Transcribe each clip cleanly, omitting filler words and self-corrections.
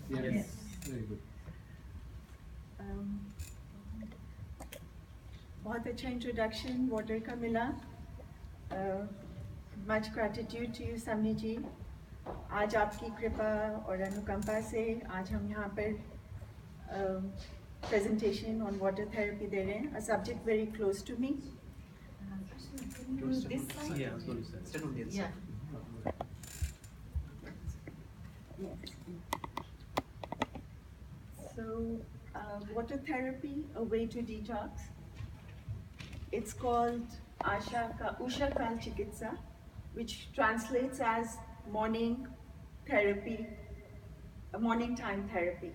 good? Yes. Very good. बहुत अच्छा introduction, water का मिला. Much gratitude to you, Samni ji. आज आपकी कृपा और अनुकंपा से आज हम यहाँ पर presentation on water therapy दे रहे हैं. A subject very close to me. This slide? Yeah, sorry, sir. Yeah. Yes. So, water therapy, a way to detox. It's called Usha Kal Chikitsa, which translates as morning therapy, morning time therapy.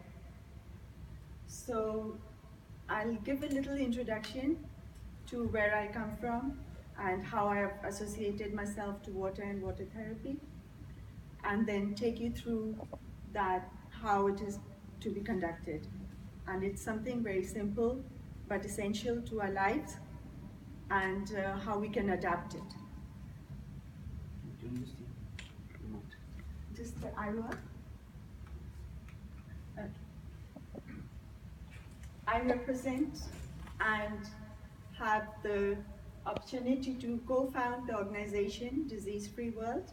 So, I'll give a little introduction to where I come from and how I have associated myself to water and water therapy, and then take you through that, how it is to be conducted. And it's something very simple but essential to our lives, and how we can adapt it. Just the Iowa. Okay. I represent and have the opportunity to co-found the organization Disease Free World.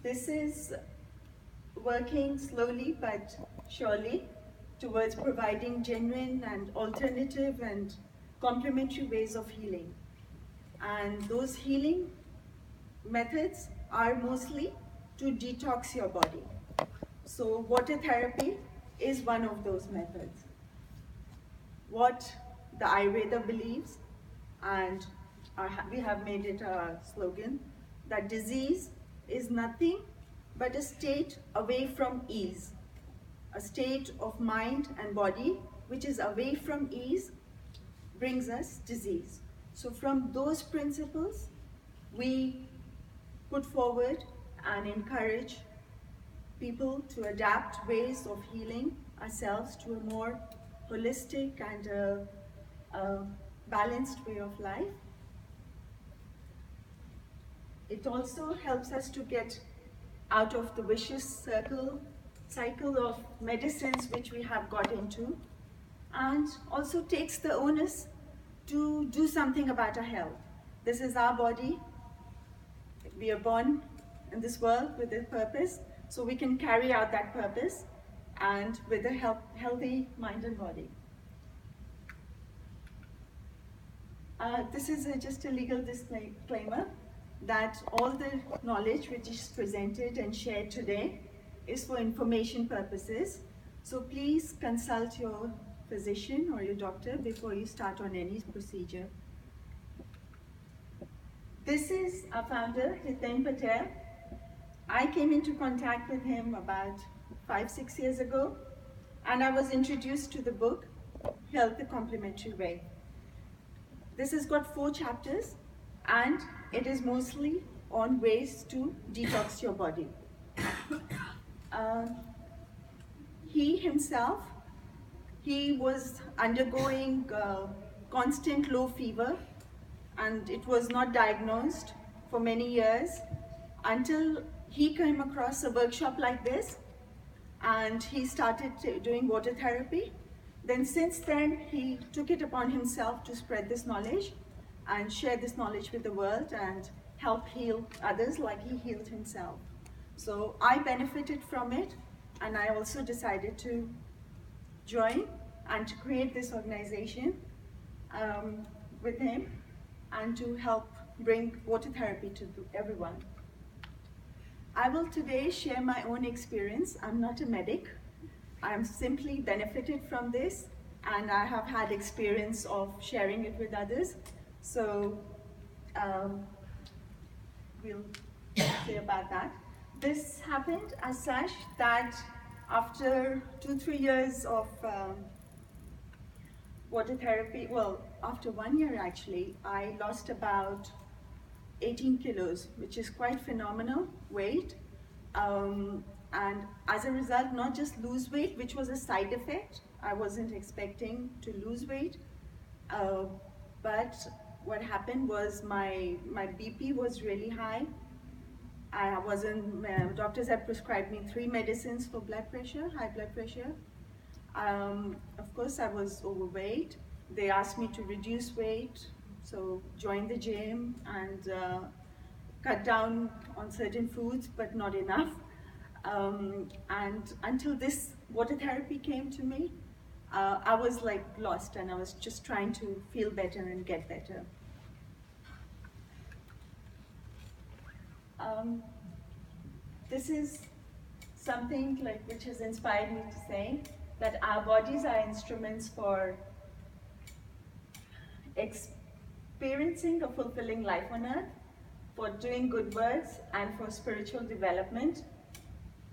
This is working slowly but surely towards providing genuine and alternative and complementary ways of healing. And those healing methods are mostly to detox your body. So water therapy is one of those methods. What the Ayurveda believes, and we have made it a slogan, that disease is nothing but a state away from ease, a state of mind and body which is away from ease brings us disease. So from those principles, we put forward and encourage people to adapt ways of healing ourselves to a more holistic and a balanced way of life. It also helps us to get out of the vicious cycle of medicines which we have got into, and also takes the onus to do something about our health. This is our body. We are born in this world with a purpose, so we can carry out that purpose and with a healthy mind and body. This is just a legal disclaimer that all the knowledge which is presented and shared today is for information purposes. So please consult your physician or your doctor before you start on any procedure. This is our founder, Hiten Patel. I came into contact with him about 5-6 years ago, and I was introduced to the book, Health the Complementary Way. This has got 4 chapters, and it is mostly on ways to detox your body. He himself, he was undergoing constant low fever, and it was not diagnosed for many years until he came across a workshop like this, and he started doing water therapy. Then since then, he took it upon himself to spread this knowledge and share this knowledge with the world and help heal others like he healed himself. So I benefited from it, and I also decided to join and to create this organization with him and to help bring water therapy to everyone. I will today share my own experience. I'm not a medic. I'm simply benefited from this, and I have had experience of sharing it with others. So we'll say about that. This happened as such that after 2-3 years of water therapy, well, after 1 year actually, I lost about 18 kilos, which is quite phenomenal weight. And as a result, not just lose weight, which was a side effect. I wasn't expecting to lose weight, but what happened was my BP was really high, I wasn't, doctors had prescribed me 3 medicines for blood pressure, high blood pressure. Of course, I was overweight. They asked me to reduce weight, so join the gym and cut down on certain foods, but not enough. And until this water therapy came to me, I was like lost, and I was just trying to feel better and get better. Um, this is something like which has inspired me to say that our bodies are instruments for experiencing a fulfilling life on earth, for doing good works, and for spiritual development.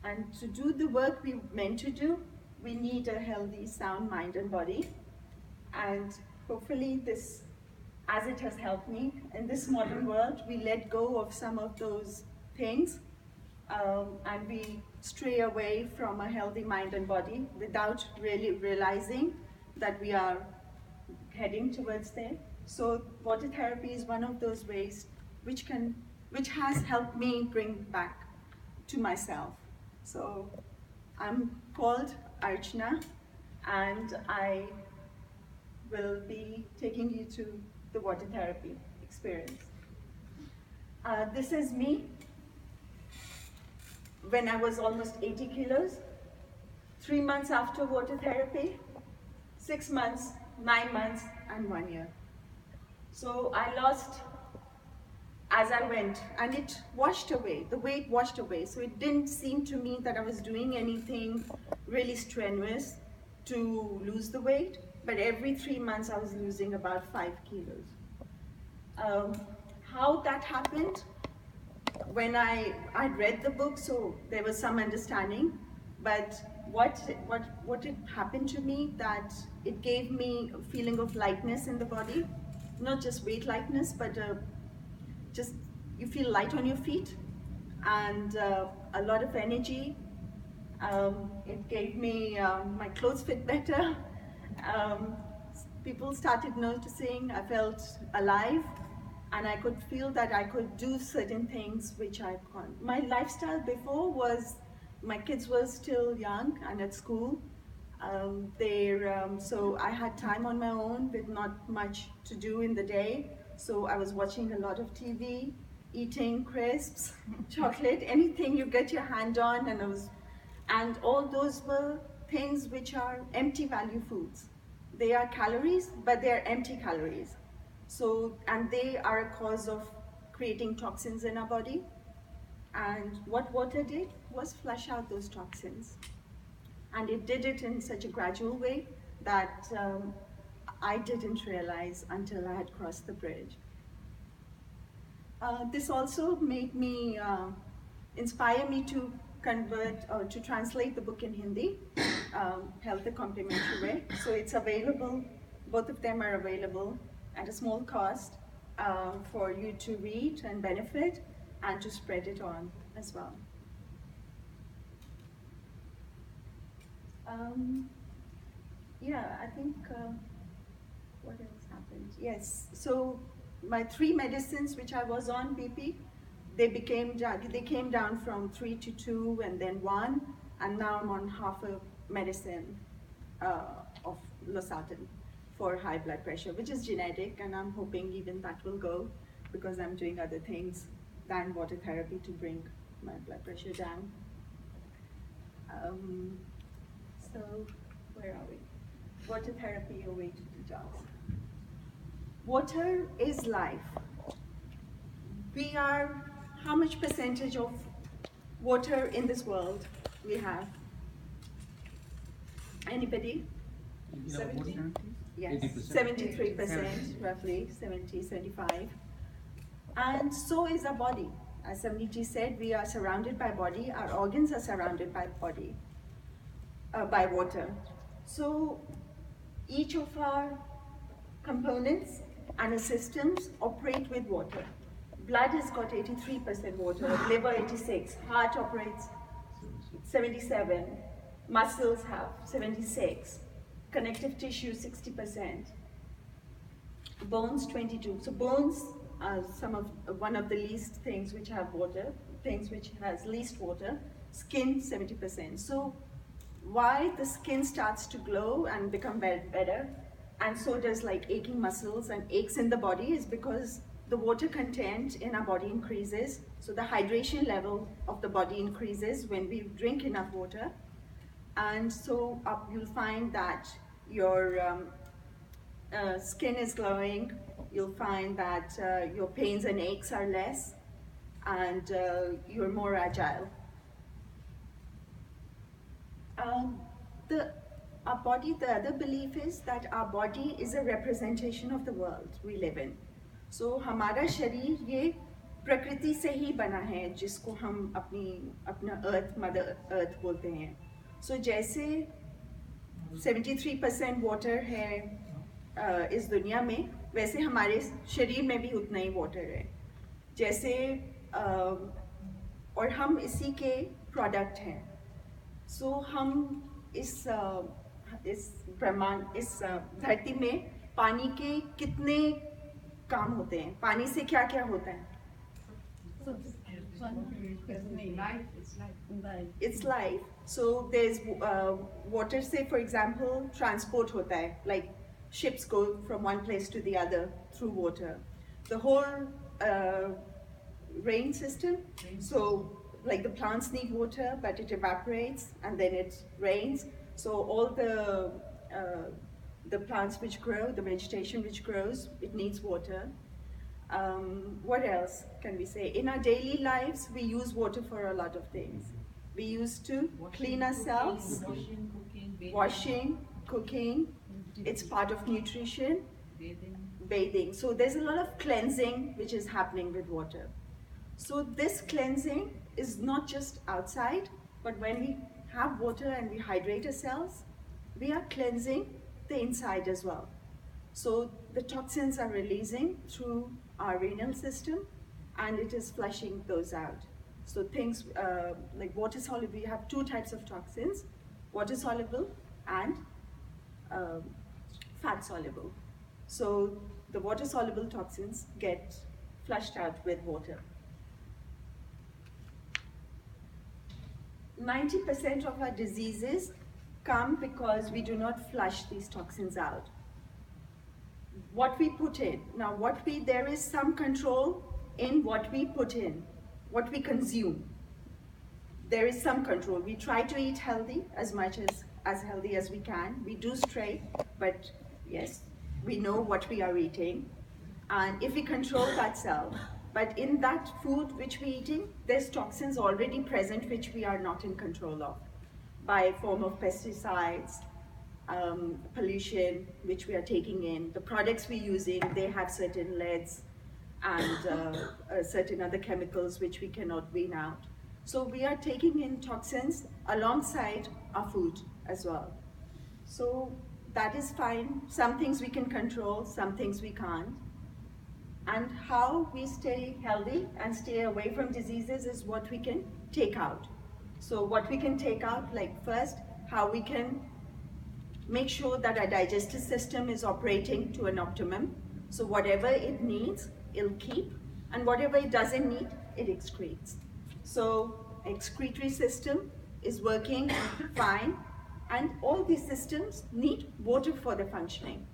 And to do the work we're meant to do, we need a healthy, sound mind and body. And hopefully this, as it has helped me, in this modern world, we let go of some of those things and we stray away from a healthy mind and body without really realizing that we are heading towards there. So water therapy is one of those ways which has helped me bring back to myself. So I'm called Archana, and I will be taking you to the water therapy experience. This is me when I was almost 80 kilos, 3 months after water therapy, 6 months, 9 months, and 1 year. So I lost as I went, and it washed away, the weight washed away. So it didn't seem to me that I was doing anything really strenuous to lose the weight, but every 3 months I was losing about 5 kilos. How that happened, when I'd read the book, so there was some understanding, but what it happened to me, that it gave me a feeling of lightness in the body, not just weight lightness, but just you feel light on your feet, and a lot of energy. It gave me, my clothes fit better. Um, People started noticing, I felt alive, and I could feel that I could do certain things which I can't. My lifestyle before was, my kids were still young and at school. So I had time on my own with not much to do in the day. So I was watching a lot of TV, eating crisps, chocolate, anything you get your hand on, and all those were things which are empty value foods. They are calories, but they are empty calories. So, and they are a cause of creating toxins in our body. And what water did was flush out those toxins. And it did it in such a gradual way that I didn't realize until I had crossed the bridge. This also made me, inspire me to convert or to translate the book in Hindi, Health a Complimentary Way. So it's available, both of them are available at a small cost for you to read and benefit and to spread it on as well. Yeah, I think, what else happened? Yes, so my 3 medicines which I was on, BP, they came down from 3 to 2 and then 1, and now I'm on half a medicine of losartan for high blood pressure, which is genetic, and I'm hoping even that will go because I'm doing other things than water therapy to bring my blood pressure down. So where are we? Water therapy, a way to detox. Water is life. We are, how much percentage of water in this world we have? Anybody? 70? Yes, 73%, roughly, 70, 75. And so is our body. As Samniti said, we are surrounded by body, our organs are surrounded by body, by water. So each of our components and our systems operate with water. Blood has got 83% water, liver 86, heart operates 77, muscles have 76, connective tissue 60%, bones 22. So bones are one of the least things which have water, things which has least water, skin 70%. So why the skin starts to glow and become better, and so does like aching muscles and aches in the body, is because the water content in our body increases. So the hydration level of the body increases when we drink enough water. And so you'll find that your skin is glowing, you'll find that your pains and aches are less, and you're more agile. Um, the our body, the other belief is that our body is a representation of the world we live in. So हमारा शरीर ये प्रकृति से ही बना है, जिसको हम अपना अर्थ, मदर अर्थ बोलते हैं. So जैसे 73% वाटर है इस दुनिया में, वैसे हमारे शरीर में भी उतना ही वाटर है. जैसे और हम इसी के प्रोडक्ट हैं. सो हम इस ब्रह्मांड, इस धरती में पानी के कितने काम होते हैं, पानी से क्या क्या होता है? It's life. So there's water, say for example, transport hota hai, like ships go from one place to the other through water. The whole rain system, so like the plants need water, but it evaporates and then it rains. So all the plants which grow, the vegetation which grows, it needs water. What else can we say? In our daily lives, we use water for a lot of things. We use to clean ourselves, washing, cooking. It's part of nutrition, bathing. So there's a lot of cleansing which is happening with water. So this cleansing is not just outside, but when we have water and we hydrate ourselves, we are cleansing the inside as well. So the toxins are releasing through our renal system, and it is flushing those out. So things like water soluble, we have two types of toxins, water soluble and fat soluble. So the water soluble toxins get flushed out with water. 90% of our diseases come because we do not flush these toxins out. What we put in, now there is some control in what we put in, what we consume. There is some control. We try to eat healthy, as much as healthy as we can. We do stray, but yes, we know what we are eating. And if we control that self, but in that food which we're eating, there's toxins already present which we are not in control of, by form of pesticides, pollution which we are taking in. The products we're using, they have certain leads and certain other chemicals which we cannot wean out. So we are taking in toxins alongside our food as well. So that is fine. Some things we can control, some things we can't. And how we stay healthy and stay away from diseases is what we can take out. So what we can take out, like first, how we can make sure that our digestive system is operating to an optimum. So whatever it needs, it'll keep, and whatever it doesn't need, it excretes. So excretory system is working fine, and all these systems need water for their functioning.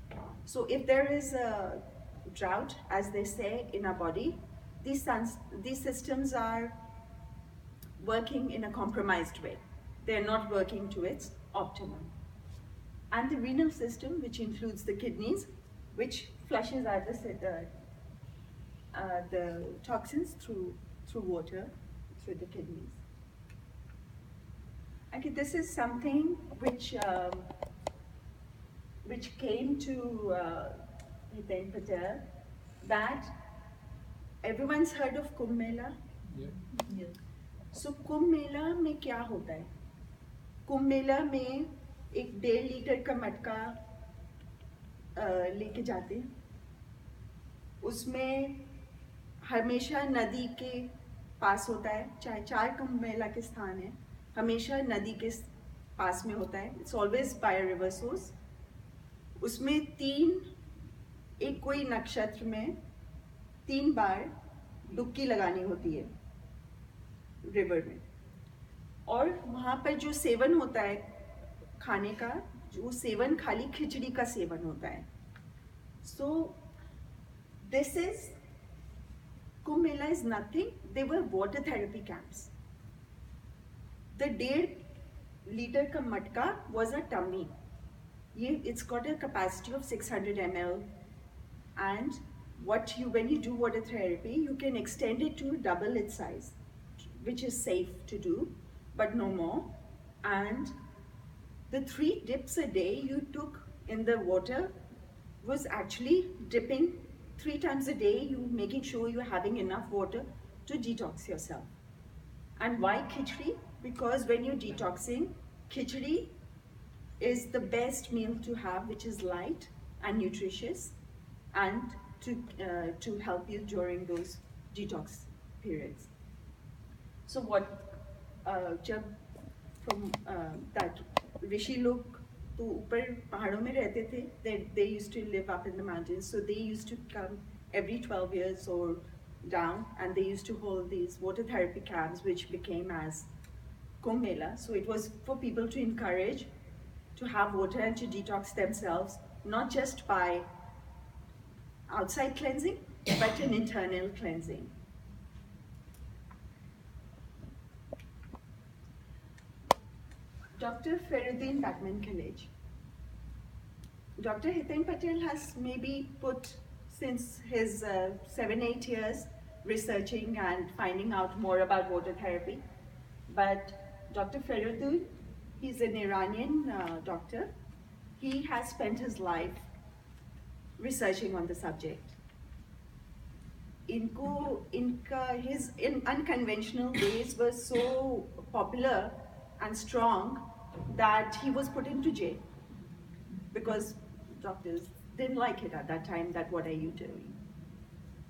So if there is a drought, as they say, in our body, these systems are working in a compromised way. They're not working to its optimum. And the renal system, which includes the kidneys, which flushes out the toxins through water, through the kidneys. Okay, this is something which came to Hiten Patel, that everyone's heard of Kumbh Mela? Yeah. Yeah. So Kumbh Mela में क्या होता है? कुंभ मेला में 1.5 litre का मटका लेके जाते हैं. उसमें हमेशा नदी के पास होता है, चाहे 4 कुंभ मेला के स्थान है, हमेशा नदी के पास में होता है. It's always by a river source. उसमें एक कोई नक्षत्र में 3 बार डुबकी लगानी होती है. रिवर में. और वहाँ पर जो सेवन होता है खाने का, जो सेवन खाली खिचड़ी का सेवन होता है. So this is Kumbh Mela is nothing. They were water therapy camps. The 1.5 liter का मटका was a tummy. It's got a capacity of 600 ml, and when you do water therapy, you can extend it to double its size, which is safe to do, but no more. And the 3 dips a day you took in the water was actually dipping 3 times a day, you making sure you're having enough water to detox yourself. And why khichdi? Because when you're detoxing, khichdi is the best meal to have, which is light and nutritious, and to help you during those detox periods. So जब from that ऋषि लोग तो ऊपर पहाड़ों में रहते थे, they used to live up in the mountains, so they used to come every 12 years or down, and they used to hold these water therapy camps, which became as Kumbh Mela. So it was for people to encourage to have water and to detox themselves, not just by outside cleansing, but an internal cleansing. Dr. Feruddin Batman College. Dr. Hitin Patel has maybe put, since his 7-8 years, researching and finding out more about water therapy. But Dr. Feruddin, he's an Iranian doctor. He has spent his life researching on the subject. His unconventional ways were so popular and strong that he was put into jail, because doctors didn't like it at that time, that what are you doing?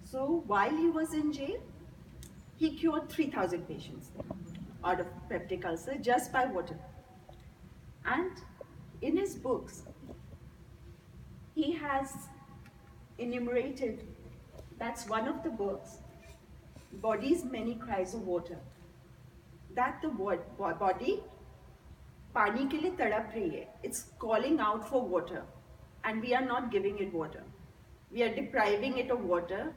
So while he was in jail, he cured 3,000 patients out of peptic ulcer just by water. And in his books, he has enumerated, that's one of the books, Body's Many Cries of Water, that the body पानी के लिए तड़प रही है. It's calling out for water, and we are not giving it water. We are depriving it of water.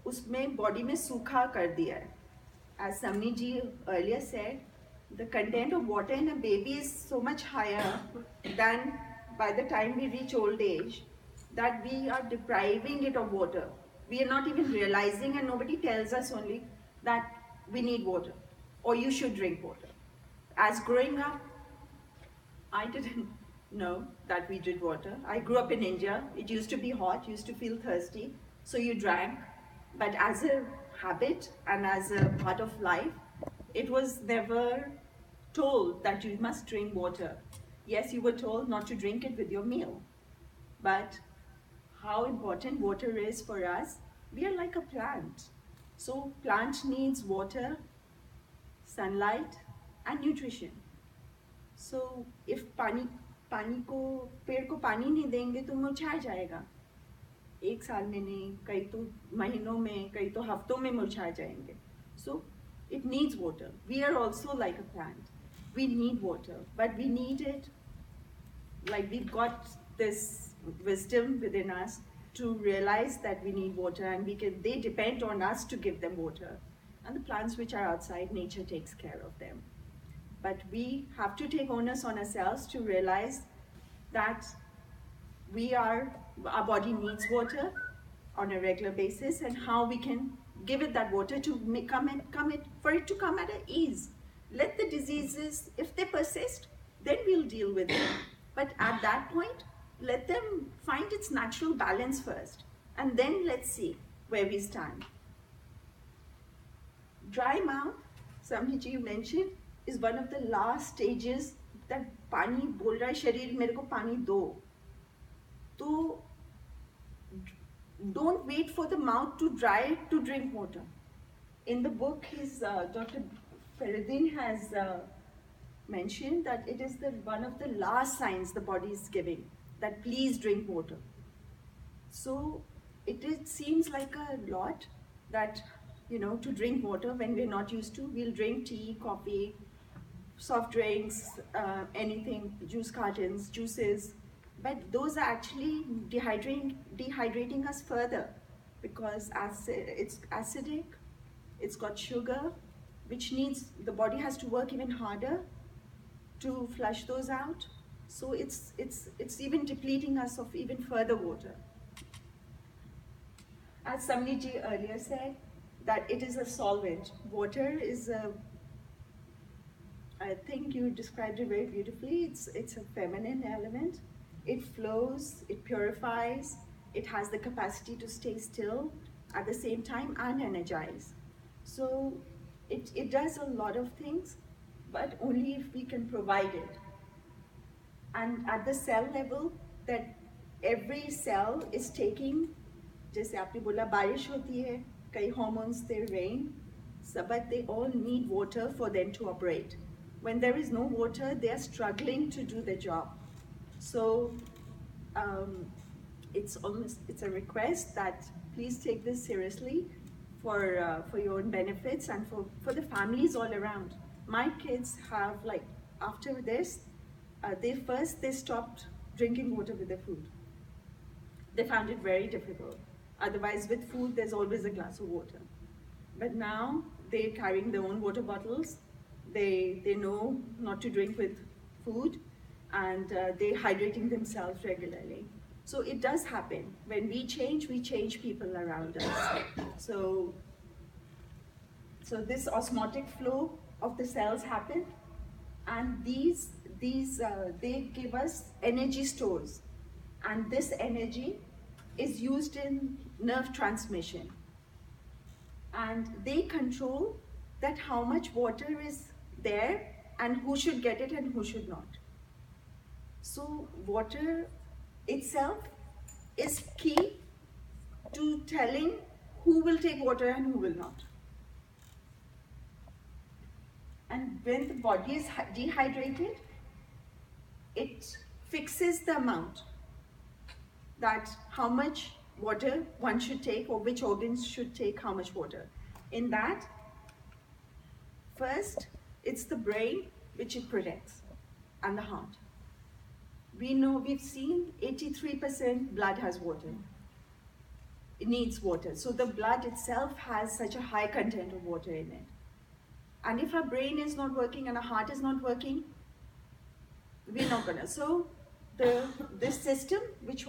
उसमें body में सूखा कर दिया है. As Samni ji earlier said, the content of water in a baby is so much higher than by the time we reach old age, that we are depriving it of water. We are not even realizing, and nobody tells us only that we need water or you should drink water. As growing up, I didn't know that we did water. I grew up in India. It used to be hot, used to feel thirsty, so you drank. But as a habit and as a part of life, it was never told that you must drink water. Yes, you were told not to drink it with your meal. But how important water is for us, we are like a plant. So plant needs water, sunlight, and nutrition. So if पेड़ को पानी नहीं देंगे तो मुरझा जाएगा. 1 साल में नहीं, कई तो महीनों में, कई तो हफ्तों में मुरझा जाएंगे. So it needs water. We are also like a plant. We need water, but we need it, like we've got this wisdom within us to realize that we need water, and they depend on us to give them water. And the plants which are outside, nature takes care of them. But we have to take onus on ourselves to realize that our body needs water on a regular basis, and how we can give it that water to for it to come at ease. Let the diseases, if they persist, then we'll deal with them. But at that point, let them find its natural balance first, and then let's see where we stand. Dry mouth, Samhiji, you mentioned, is one of the last stages that पानी बोल रहा है शरीर मेरे को पानी दो. तो don't wait for the mouth to dry to drink water. In the book, Dr. Feruddin has mentioned that it is one of the last signs the body is giving, that please drink water. So it seems like a lot, that to drink water when we're not used to. We'll drink tea, coffee, soft drinks, anything, juice cartons, juices, but those are actually dehydrating us further because it's acidic, it's got sugar, which needs, the body has to work even harder to flush those out. So it's even depleting us of even further water. As Samniji earlier said, that it is a solvent. Water is a, I think you described it very beautifully. It's a feminine element. It flows, it purifies, it has the capacity to stay still at the same time and energize. So it does a lot of things, but only if we can provide it. And at the cell level, that every cell is taking, जैसे आपने बोला बारिश होती है, कई hormones they rain, so, but they all need water for them to operate. When there is no water, they are struggling to do their job. So it's a request that please take this seriously for your own benefits and for the families all around. My kids have, like, after this, they stopped drinking water with their food. They found it very difficult. Otherwise, with food, there's always a glass of water. But now they're carrying their own water bottles. They know not to drink with food, and they're hydrating themselves regularly. So it does happen. When we change people around us. So this osmotic flow of the cells happen, and these they give us energy stores, and this energy is used in nerve transmission, and they control that how much water is there and who should get it and who should not. So water itself is key to telling who will take water and who will not. And when the body is dehydrated, it fixes the amount, that how much water one should take or which organs should take how much water. In that, first, it's the brain which it protects, and the heart. We know, we've seen 83% blood has water. It needs water. So the blood itself has such a high content of water in it. And if our brain is not working and our heart is not working, we're not gonna. So this system, which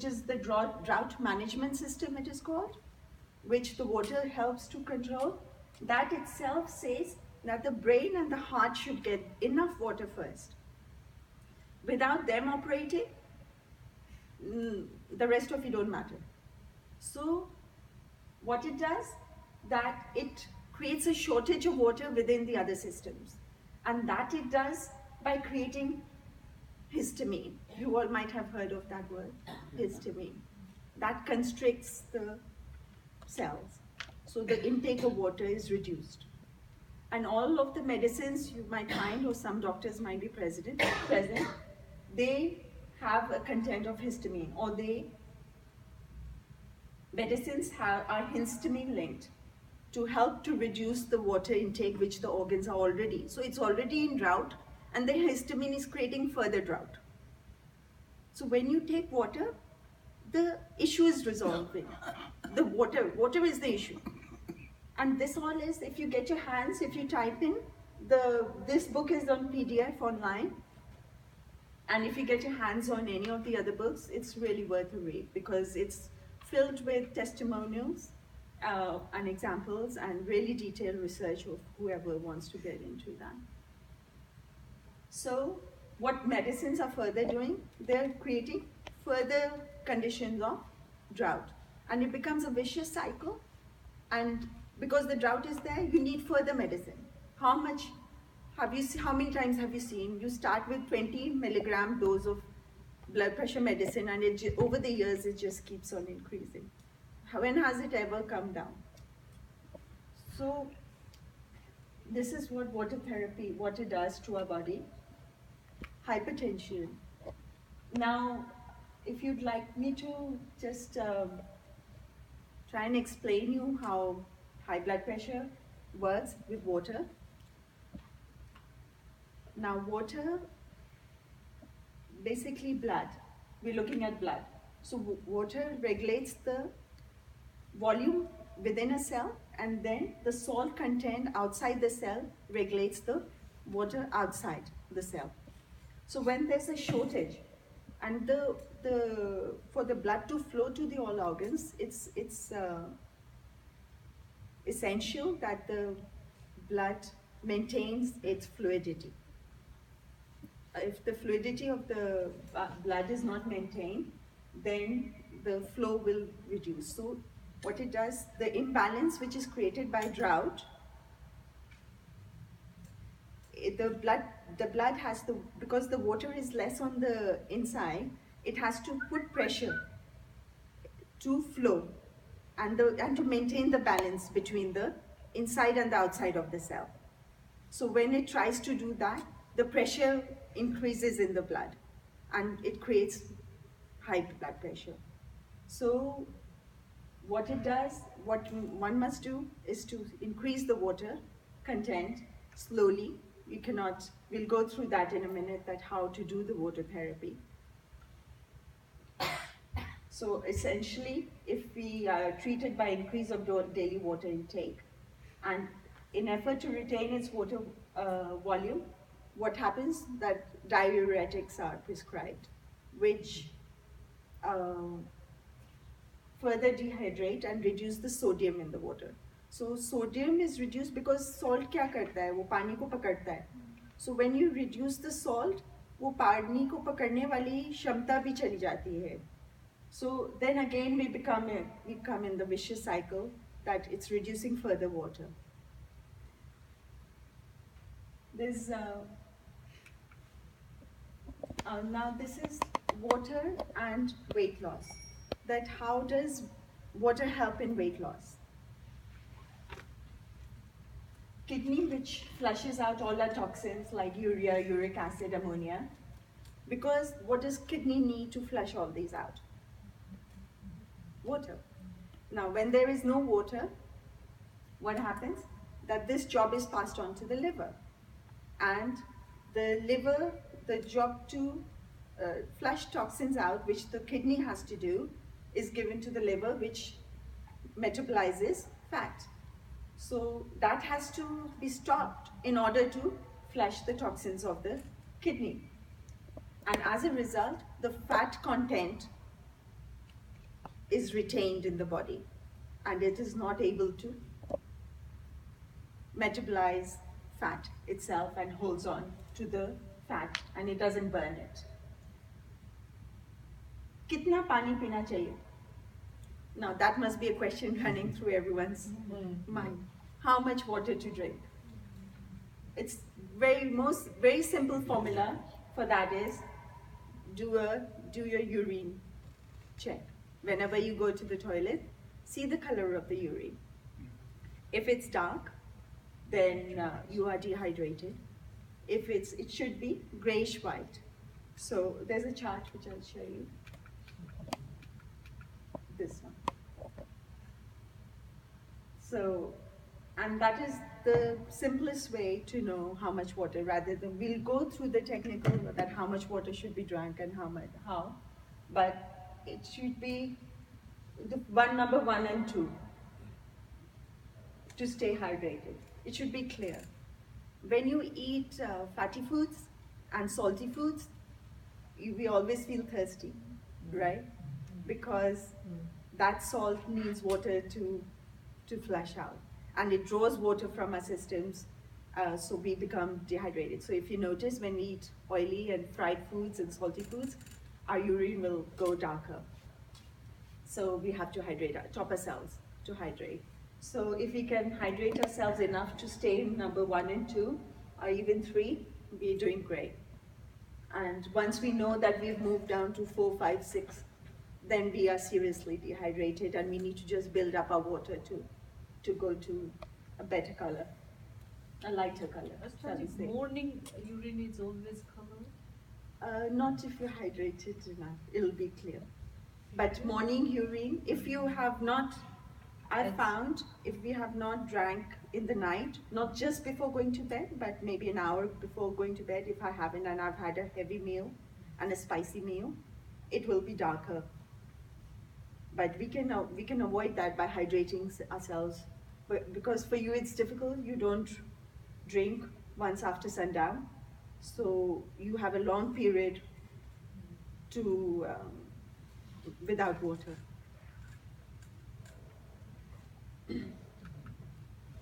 is the drought management system, it is called, which the water helps to control, that itself says that the brain and the heart should get enough water first. Without them operating, the rest of it don't matter. So what it does, that it creates a shortage of water within the other systems. And that it does by creating histamine. You all might have heard of that word, histamine. That constricts the cells. So the intake of water is reduced. And all of the medicines you might find, or some doctors might be present, they have a content of histamine, or medicines are histamine linked to help to reduce the water intake which the organs are already. So it's already in drought, and the histamine is creating further drought. So when you take water, the issue is resolving. The water is the issue. And this all is, if you get your hands, if you type in, this book is on PDF online. And if you get your hands on any of the other books, it's really worth a read, because it's filled with testimonials and examples and really detailed research of whoever wants to get into that. So what medicines are further doing, they're creating further conditions of drought. And it becomes a vicious cycle. And because the drought is there, you need further medicine. How many times have you seen, you start with 20 milligram dose of blood pressure medicine, and over the years it just keeps on increasing. When has it ever come down? So this is what water therapy, what it does to our body. Hypertension. Now, if you'd like me to just try and explain you how high blood pressure works with water. Now water, basically blood. We're looking at blood. So water regulates the volume within a cell, and then the salt content outside the cell regulates the water outside the cell. So when there's a shortage, and for the blood to flow to the all organs, it's essential that the blood maintains its fluidity. If the fluidity of the blood is not maintained, then the flow will reduce. So what it does, the imbalance which is created by drought, the blood has to, because the water is less on the inside, it has to put pressure to flow and to maintain the balance between the inside and the outside of the cell. So when it tries to do that, the pressure increases in the blood and it creates high blood pressure. So what it does, what one must do is to increase the water content slowly. You cannot, we'll go through that in a minute, that how to do the water therapy. So essentially, if we are treated by increase of daily water intake, and in effort to retain its water volume, what happens that diuretics are prescribed, which further dehydrate and reduce the sodium in the water. So sodium is reduced because salt क्या करता है, वो पानी को पकड़ता है. So when you reduce the salt, वो पानी को पकड़ने वाली क्षमता भी चली जाती है. So then again we come in the vicious cycle that it's reducing further water. There's now this is water and weight loss. That how does water help in weight loss? Kidney, which flushes out all our toxins like urea, uric acid, ammonia, because what does kidney need to flush all these out? Water. Now when there is no water, what happens? That this job is passed on to the liver, and the liver, the job to flush toxins out, which the kidney has to do, is given to the liver, which metabolizes fat. So that has to be stopped in order to flush the toxins of the kidney. And as a result, the fat content is retained in the body, and it is not able to metabolize fat itself and holds on to the fat, and it doesn't burn it. Kitna pani pina chahiye? Now that must be a question running through everyone's mind. How much water to drink? It's very simple formula for that is do your urine check. Whenever you go to the toilet, see the color of the urine. If it's dark, then you are dehydrated. If it should be grayish white. So there's a chart which I'll show you. This one. So, and that is the simplest way to know how much water, rather than, we'll go through the technical, that how much water should be drunk and how, but it should be the number 1 and 2 to stay hydrated. It should be clear. When you eat fatty foods and salty foods, we always feel thirsty, right? Because that salt needs water to flush out, and it draws water from our systems, so we become dehydrated. So if you notice, when we eat oily and fried foods and salty foods, our urine will go darker. So we have to hydrate, top ourselves to hydrate. So if we can hydrate ourselves enough to stay in number 1 and 2, or even 3, we're doing great. And once we know that we've moved down to 4, 5, 6, then we are seriously dehydrated, and we need to just build up our water to go to a better color, a lighter color. Morning urine is always colored? Not if you're hydrated enough, it'll be clear. But morning urine, if you have not I found if we have not drank in the night, not just before going to bed, but maybe an hour before going to bed, if I haven't and I've had a heavy meal and a spicy meal, it will be darker. But we can avoid that by hydrating ourselves. But because for you it's difficult, you don't drink once after sundown, so you have a long period to without water.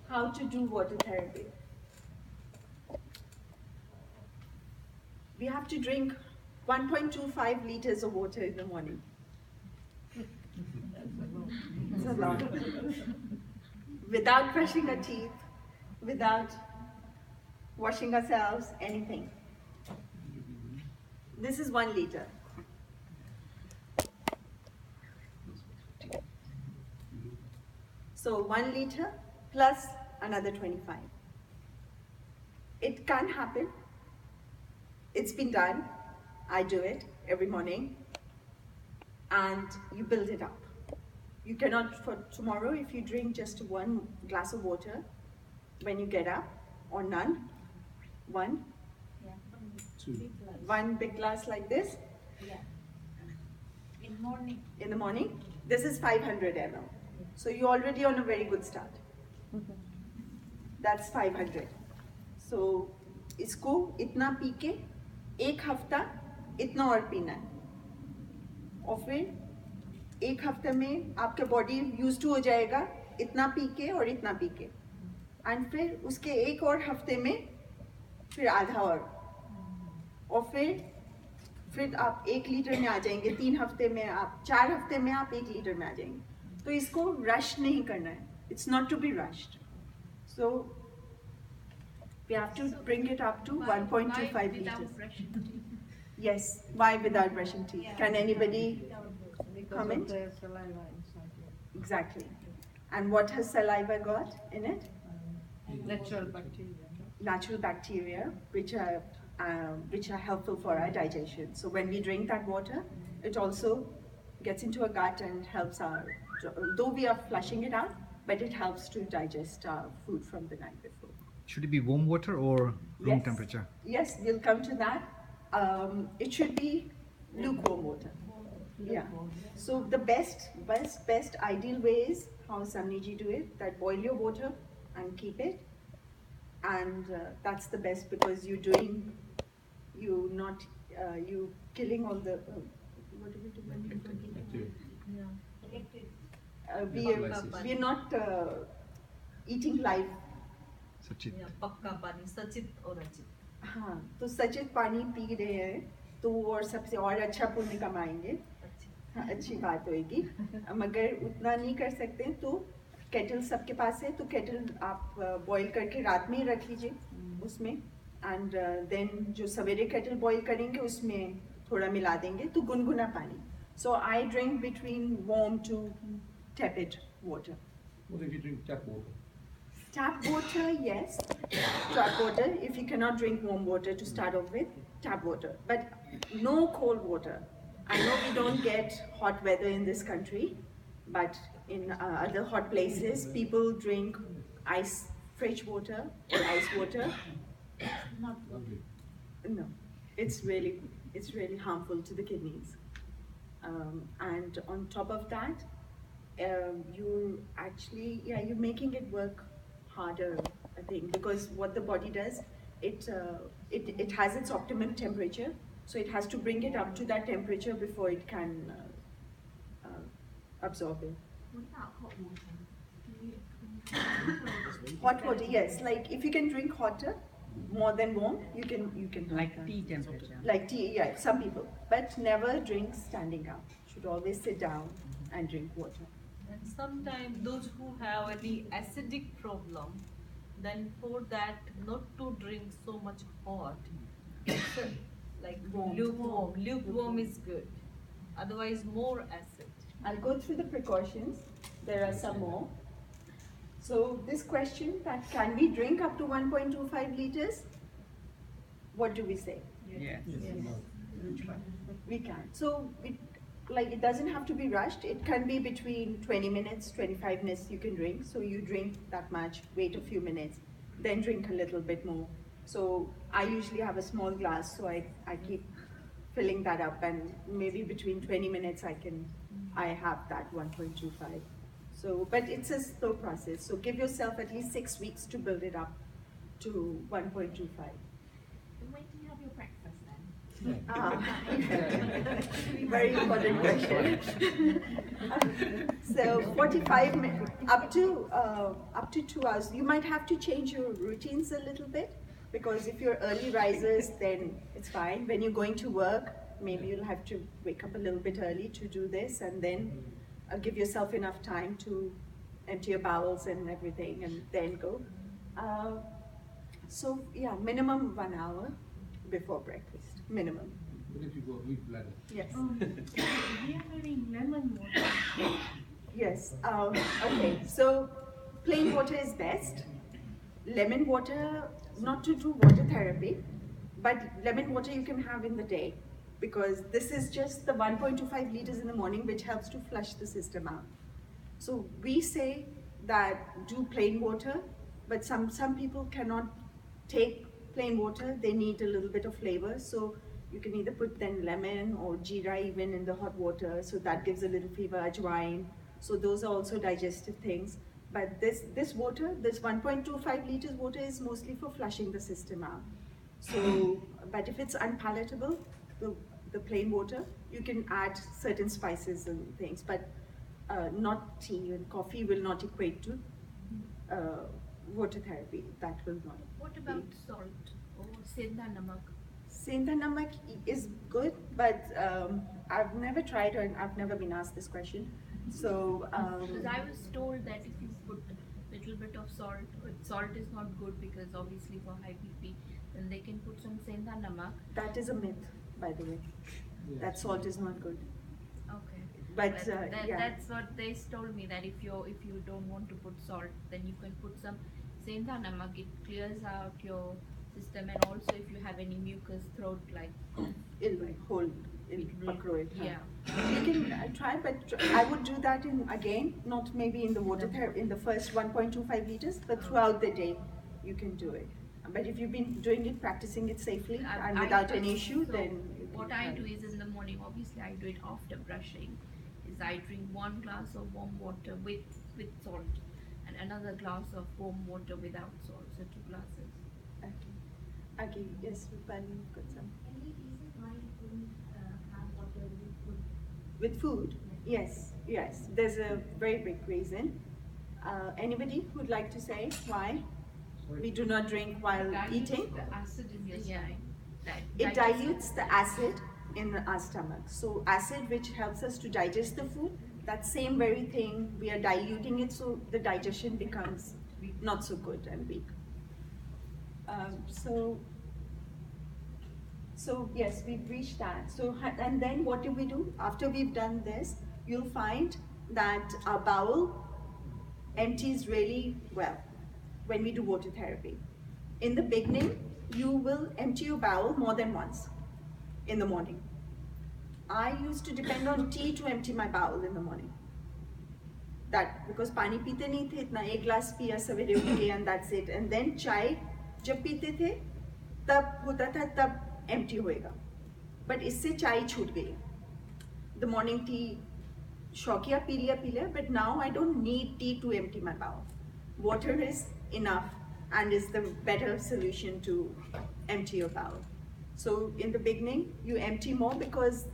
How to do water therapy? We have to drink 1.25 liters of water in the morning. It's a lot. Without brushing our teeth, without washing ourselves, anything. This is 1 liter. So 1 liter plus another 25. It can happen. It's been done. I do it every morning. And you build it up. You cannot, for tomorrow, if you drink just 1 glass of water when you get up, or none, 1. Yeah. 2. 1 big glass like this. Yeah. In morning. In the morning. This is 500 ml. So you're already on a very good start. That's 500. So इसको इतना P के 1 हफ्ता इतना और पीना है, और फिर 1 हफ्ते में आपका बॉडी यूज टू हो जाएगा इतना पी के और इतना पी के, एंड फिर उसके 1 और हफ्ते में फिर आधा और फिर आप 1 लीटर में आ जाएंगे, 3 हफ्ते में आप 4 हफ्ते में आप 1 लीटर में आ जाएंगे. तो इसको रश नहीं करना है. It's not to be rushed. So we have to bring it up to 1.25 liters. Yes. Why without brushing teeth? Yeah. Can anybody comment? Exactly. And what has saliva got in it? Natural bacteria. Natural bacteria, which are helpful for our digestion. So when we drink that water, it also gets into our gut and helps though we are flushing it out, but it helps to digest our food from the night before. Should it be warm water or room temperature? Yes, we'll come to that. It should be lukewarm water. Yeah. So the best ideal way is how Samniji do it, that boil your water and keep it. And that's the best, because you killing all the, what do we do when we Bacteria. we're not eating live. Sachit. पक्का पानी सचित और अचित. हाँ, तो सचित पानी P रहे हैं तो और सबसे और अच्छा पुण्य कमाएंगे. हाँ, अच्छी बात होगी. मगर उतना नहीं कर सकते तो केटल सबके पास है, तो केटल आप बॉईल करके रात में ही रख लीजिए उसमें, एंड देन जो सवेरे केटल बॉईल करेंगे उसमें थोड़ा मिला देंगे तो गुनगुना पानी. So I drink between warm to tepid water. What if you drink tap water? Tap water, yes. Tap water, if you cannot drink warm water to start off with, tap water. But no cold water. I know we don't get hot weather in this country, but in other hot places, people drink fresh water or ice water. Lovely. No, it's really harmful to the kidneys. And on top of that, you're making it work harder, I think, because what the body does, it has its optimum temperature, so it has to bring it up to that temperature before it can absorb it. What about hot water? Hot water, yes. Like if you can drink hotter more than warm, you can have Like that. tea temperature. Like tea, yeah, some people. But never drink standing up. Should always sit down and drink water. And sometimes those who have any acidic problem, then for that not to drink so much hot, like Warm. lukewarm. Lukewarm is good. Otherwise more acid. I'll go through the precautions. There are some more. So this question, that can we drink up to 1.25 liters? What do we say? Yes. We can. So like it doesn't have to be rushed. It can be between 20 minutes, 25 minutes you can drink. So you drink that much, wait a few minutes, then drink a little bit more. So I usually have a small glass, so I keep filling that up, and maybe between 20 minutes I have that 1.25. So, but it's a slow process. So give yourself at least 6 weeks to build it up to 1.25. When do you have your breakfast then? Very important question. So 45 minutes, up to 2 hours. You might have to change your routines a little bit, because if you're early risers, then it's fine. When you're going to work, maybe you'll have to wake up a little bit early to do this, and then give yourself enough time to empty your bowels and everything, and then go. So yeah, minimum 1 hour before breakfast, minimum. What if you've got a weak bladder? Yes. We are having lemon water. Yes. Okay. So plain water is best. Lemon water, not to do water therapy, but lemon water you can have in the day, because this is just the 1.25 liters in the morning, which helps to flush the system out. So we say that do plain water, but some people cannot take plain water. They need a little bit of flavor. So you can either put then lemon or jeera even in the hot water. So that gives a little flavor, ajwain. So those are also digestive things. But this water, this 1.25 liters water is mostly for flushing the system out. So, but if it's unpalatable, the plain water, you can add certain spices and things, but not tea, and coffee will not equate to water therapy. That will not. What about salt or senda namak? Senda namak is good, but I've never tried, or I've never been asked this question. So Because I was told that if you put a little bit of salt is not good, because obviously for high BP, then they can put some senda namak. that is a myth, by the way. Yeah. That salt is not good. Okay. But yeah. That's what they told me, that if you don't want to put salt, then you can put some senda namak. It clears out your system, and also if you have any mucus throat, like It'll hold, it'll it will- pakro it. yeah. You can try, but I would do that again, not maybe in the water therapy, in the first 1.25 liters, but throughout the day you can do it. But if you've been doing it, practicing it safely and without any issue, so then you can what I try. do is in the morning, obviously I do it after brushing, is I drink 1 glass of warm water with salt, and another glass of warm water without salt, so 2 glasses. Okay. Okay, yes, Rupali, you've got some. Any reason why you couldn't have water with food? With food? Yes, yes. There's a very big reason. Anybody who'd like to say why we do not drink while Dilutes eating? the acid in your Yeah. stomach. It dilutes the acid in our stomach. So acid, which helps us to digest the food, that same very thing, we are diluting it, so the digestion becomes not so good and weak. So yes, we've reached that. So, and then what do we do? After we've done this, you'll find that our bowel empties really well when we do water therapy. In the beginning, you will empty your bowel more than once in the morning. I used to depend on tea to empty my bowel in the morning. That because पानी पीते नहीं थे इतना, एक glass पिया सवेरे उठ के and that's it. And then चाय जब पीते थे तब होता था तब empty होएगा. But इससे चाय छूट गई. The morning tea शौकिया पी लिया, but now I don't need tea to empty my bowel. Water is enough and is the better solution to empty your bowel. So in the beginning, you empty more because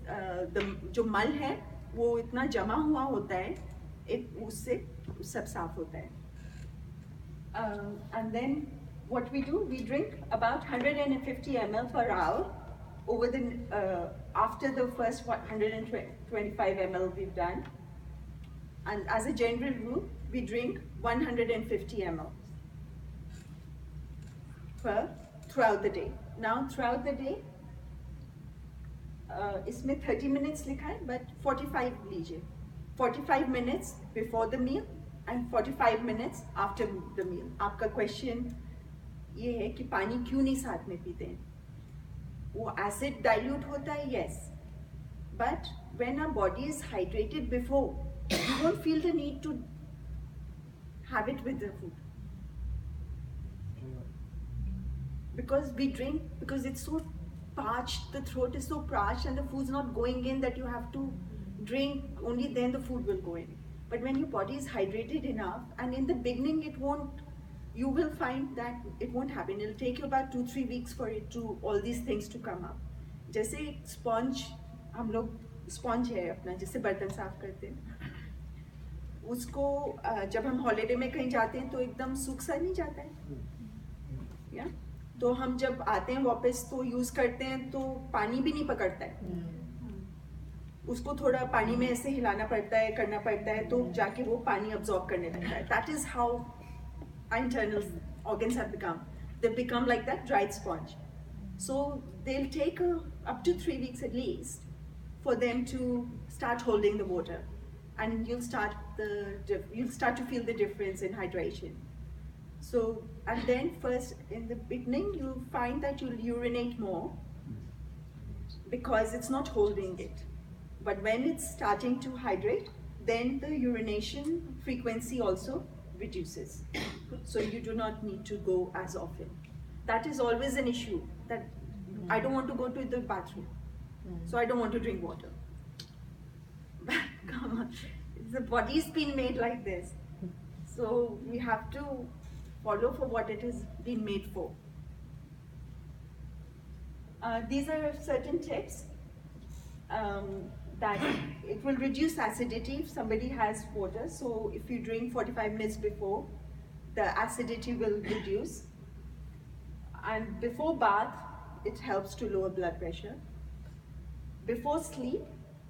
जो मल है वो इतना जमा हुआ होता है, उससे सब साफ होता है. And then what we do, we drink about 150 ml per hour over the after the first 125 ml we've done. And as a general rule, we drink 150 ml throughout the day. Now throughout the day, इसमें 30 minutes लिखा है, but 45 लीजिए. 45 minutes before the meal and 45 minutes after the meal. आपका question ये है कि पानी क्यों नहीं साथ में पीते हैं? वो acid dilute होता है, yes, But when our body is hydrated before, you won't feel the need to have it with the food. Because we drink, because it's so parched, the throat is so parched and the food's not going in, that you have to drink, only then the food will go in. But when your body is hydrated enough, and in the beginning you will find that it won't happen. It'll take you about 2-3 weeks for it to, all these things to come up. जैसे sponge, हम लोग sponge है अपना, जिससे बर्तन साफ करते हैं, उसको जब हम हॉलिडे में कहीं जाते हैं तो एकदम सूख सा नहीं जाता है, या तो हम जब आते हैं वापस तो यूज करते हैं तो पानी भी नहीं पकड़ता है, उसको थोड़ा पानी में ऐसे हिलाना पड़ता है, करना पड़ता है, तो जाके वो पानी अब्सॉर्ब करने लगता है. That is how our internal organs have become. They become like that dried sponge. So they'll take up to 3 weeks at least for them to start holding the water, and you'll start to feel the difference in hydration. So, and then first in the beginning you'll find that you'll urinate more because it's not holding it. But when it's starting to hydrate, then the urination frequency also reduces. So you do not need to go as often. That is always an issue, that I don't want to go to the bathroom, so I don't want to drink water. But come on, the body's been made like this. So we have to follow for what it is been made for. These are certain tips that it will reduce acidity if somebody has water. So if you drink 45 minutes before, the acidity will reduce. And before bath, it helps to lower blood pressure. Before sleep,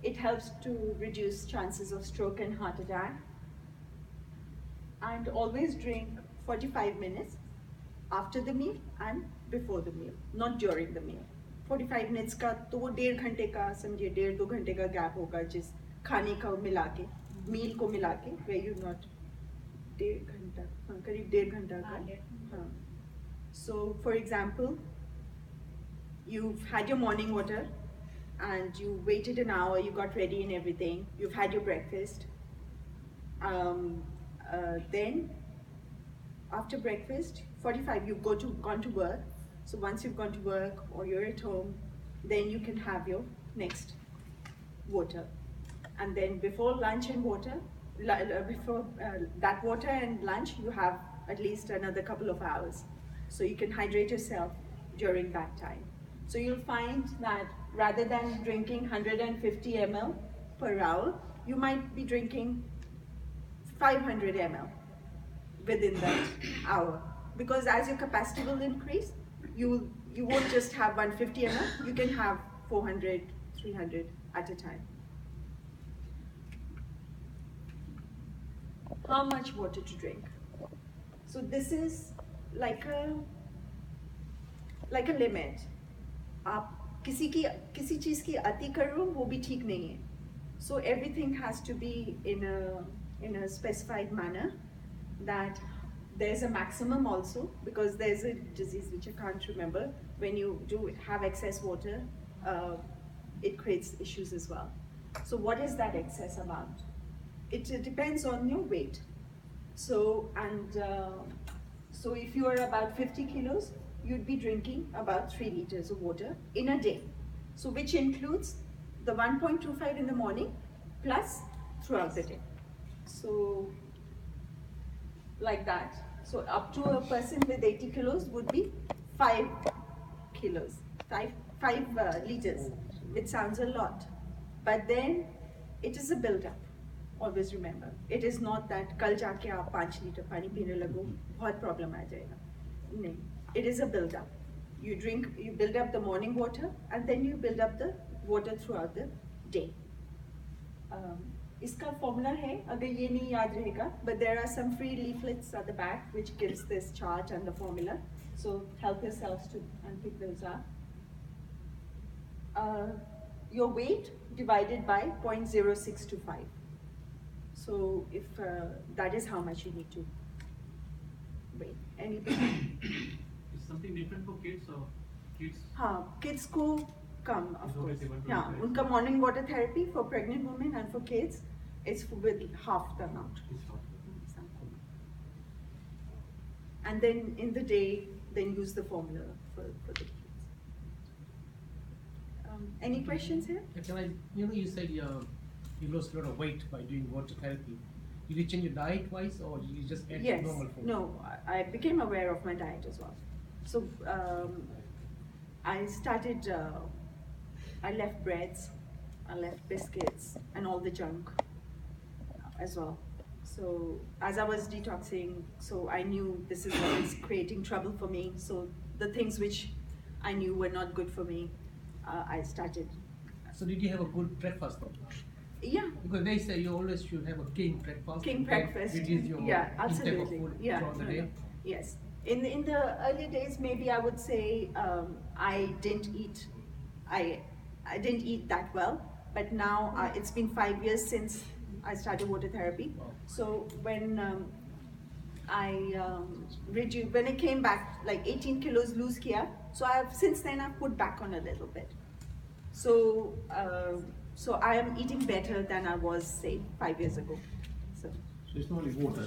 it helps to reduce chances of stroke and heart attack. And always drink 45 minutes after the meal and before the meal, not during the meal. 45 minutes का तो वो 1.5 घंटे का, समझिए 1.5-2 घंटे का gap होगा, जिस खाने का मिला के, मील को मिला के, where you not 1.5 घंटा, हाँ करीब 1.5 घंटा का, हाँ. So for example, you've had your morning water and you waited an hour, you got ready and everything, you've had your breakfast. Then after breakfast, 45, you've gone to work. So once you've gone to work or you're at home, then you can have your next water. And then before lunch and water, before that water and lunch, you have at least another couple of hours. So you can hydrate yourself during that time. So you'll find that rather than drinking 150 ml per hour, you might be drinking 500 ml within that hour. Because as your capacity will increase, you won't just have 150 ml, you can have 400, 300 at a time. How much water to drink? So this is like a limit. आप किसी चीज की अति करो वो भी ठीक नहीं है. So everything has to be in a specified manner, that there's a maximum also, because there's a disease which I can't remember. When you do have excess water, it creates issues as well. So what is that excess amount? It depends on your weight. So so if you are about 50 kilos, you'd be drinking about 3 liters of water in a day. So which includes the 1.25 in the morning plus throughout the day. So like that. So up to a person with 80 kilos would be 5 kilos, 5 liters, which sounds a lot. But then it is a build-up. Always remember, it is not that कल जाके आप 5 litre पानी पीने लगो, बहुत problem आ जाएगा. नहीं, it is a build-up. You build up the morning water, and then you build up the water throughout the day. इसका formula है, अगर ये नहीं याद रहेगा, but there are some free leaflets at the back which gives this chart and the formula. So help yourselves to pick those up. Your weight divided by 0.0625. So if that is how much you need to weigh. Anything? Is something different for kids or kids? हाँ, kids को come, of course. Yeah, unka morning water therapy for pregnant women and for kids, it's with half the amount. And then in the day, then use the formula for the kids. Any questions here? Can I, you said you lost a lot of weight by doing water therapy. Did you change your diet wise, or you just ate Yes. normal food? No, I became aware of my diet as well. So I started, I left breads, I left biscuits and all the junk as well. So as I was detoxing, so I knew this is what is creating trouble for me. So the things which I knew were not good for me, I started. So did you have a good breakfast though? Yeah. Because they say you always should have a king breakfast. King and then breakfast. reduce your Yeah, intake of absolutely. food Yeah. throughout the No, day. no. Yes. In the early days, maybe I would say I didn't eat that well. But now it's been 5 years since I started water therapy. So when when I came back, like 18 kilos lose kiya. So since then I've put back on a little bit. So so I am eating better than I was, say, 5 years ago. So. So it's not only water.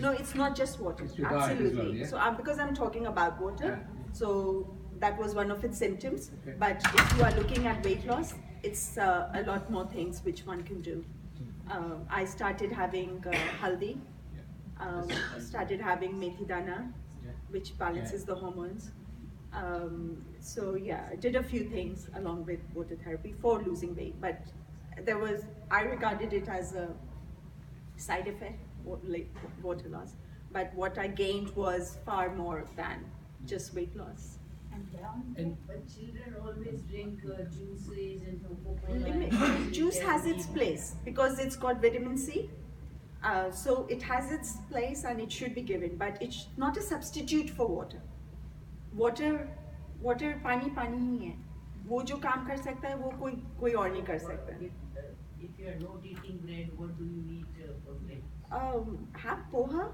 No, it's not just water. It's your diet as Absolutely. well, yeah? So because I'm talking about water, so that was one of its symptoms. Okay. But if you are looking at weight loss, it's a lot more things which one can do. I started having haldi. Started having methi dana, which balances the hormones. So yeah, I did a few things along with water therapy for losing weight, but I regarded it as a side effect, like water loss. But what I gained was far more than just weight loss. But children always drink juices and Coca-Cola. Juice has its place because it's got vitamin C. So it has its place and it should be given, but it's not a substitute for water. Water पानी ही है. वो जो काम कर सकता है वो कोई और नहीं कर सकता. If you are not eating bread, what do you eat for bread? Have poha,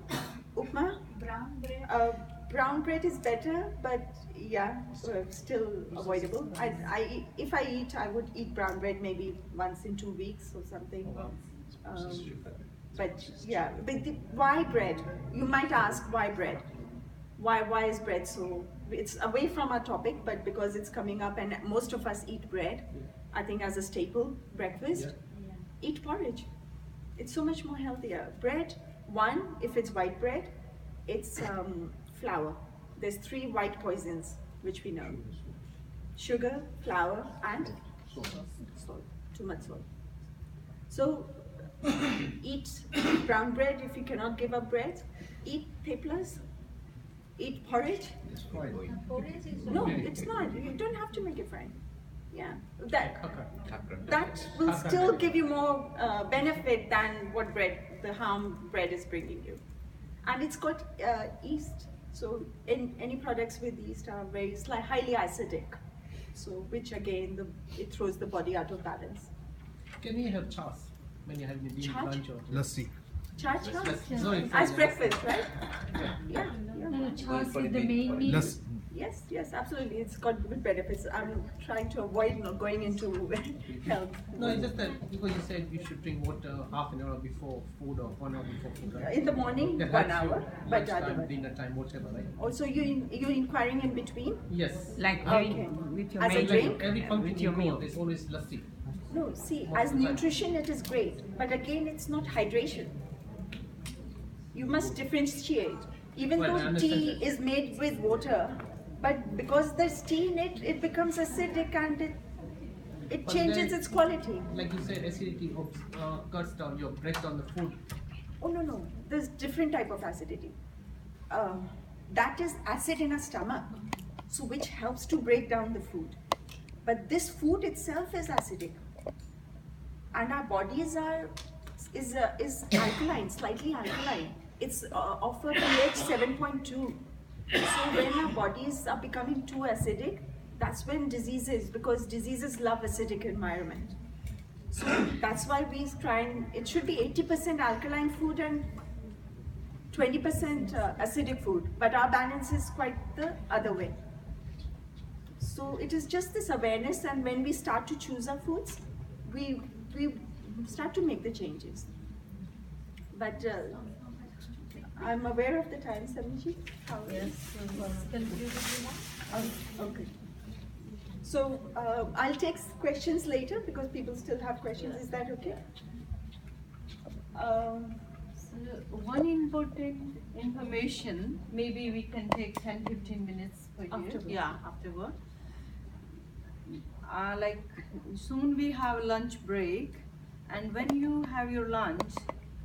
upma. Brown bread. Brown bread is better, but yeah, still avoidable. If I eat, I would eat brown bread maybe once in 2 weeks or something. But yeah, why bread? You might ask, why bread? Why is bread so? It's away from our topic, but because it's coming up and most of us eat bread, I think as a staple breakfast, eat porridge. It's so much more healthier. Bread, one, if it's white bread, it's flour. There's 3 white poisons, which we know. Sugar, flour, and salt. Too much salt. So eat brown bread if you cannot give up bread. Eat theplas. Eat porridge. It's fried. No, it's not. You don't have to make it fried. Yeah, that will still give you more benefit than what the harm bread is bringing you. And it's got yeast. So any products with yeast are very highly acidic. So which again, it throws the body out of balance. Can you have chas when you're having a dinner, Chas? lunch or? Lassi. Sorry, As breakfast, right? Yeah. No, chas is the main meal. Yes, absolutely. It's got good benefits. I'm trying to avoid not going into health. No, it's just that because you said you should drink water half an hour before food or 1 hour before food, right? In the morning, That 1 helps you hour, but lunchtime, otherwise. dinner time, whatever, right? Also, you're inquiring in between? Yes. Like Okay. with your As a main drink? Every function with you your go, meal. there's always lassi. No, see, Most as of the time. nutrition it is great, but again it's not hydration. You must differentiate. Even Well, I though understand tea that. is made with water, but because there's tea in it, it becomes acidic and it But changes then- its quality. Like you said, acidity cuts down your breaks down the food. Oh no, there's different type of acidity. That is acid in our stomach, so which helps to break down the food. But this food itself is acidic, and our bodies is alkaline, slightly alkaline. It's of a pH 7.2. So when our bodies are becoming too acidic, that's when because diseases love acidic environment. So that's why we try it should be 80% alkaline food and 20% acidic food, but our balance is quite the other way. So it is just this awareness, and when we start to choose our foods, we start to make the changes. But I'm aware of the time, Samiji. Yes, so let's conclude if you want. Okay. So I'll take questions later because people still have questions. Is that okay? So one important information, maybe we can take 10-15 minutes for you. Afterward. Yeah, afterward. Like soon we have lunch break, and when you have your lunch,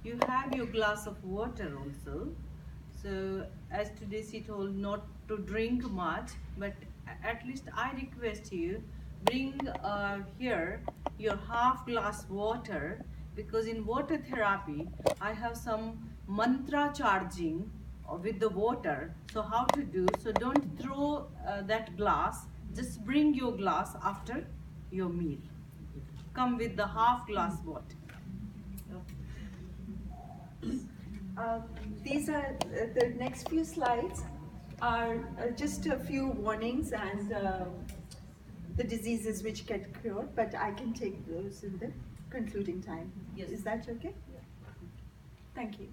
you have your glass of water also. So as today she told not to drink much, but at least I request you bring here your half glass water, because in water therapy I have some mantra charging with the water. So how to do? So don't throw that glass. Just bring your glass after your meal. Come with the half glass water. These are the next few slides are just a few warnings and the diseases which get cured, but I can take those in the concluding time. Yes. Is that okay? Thank you.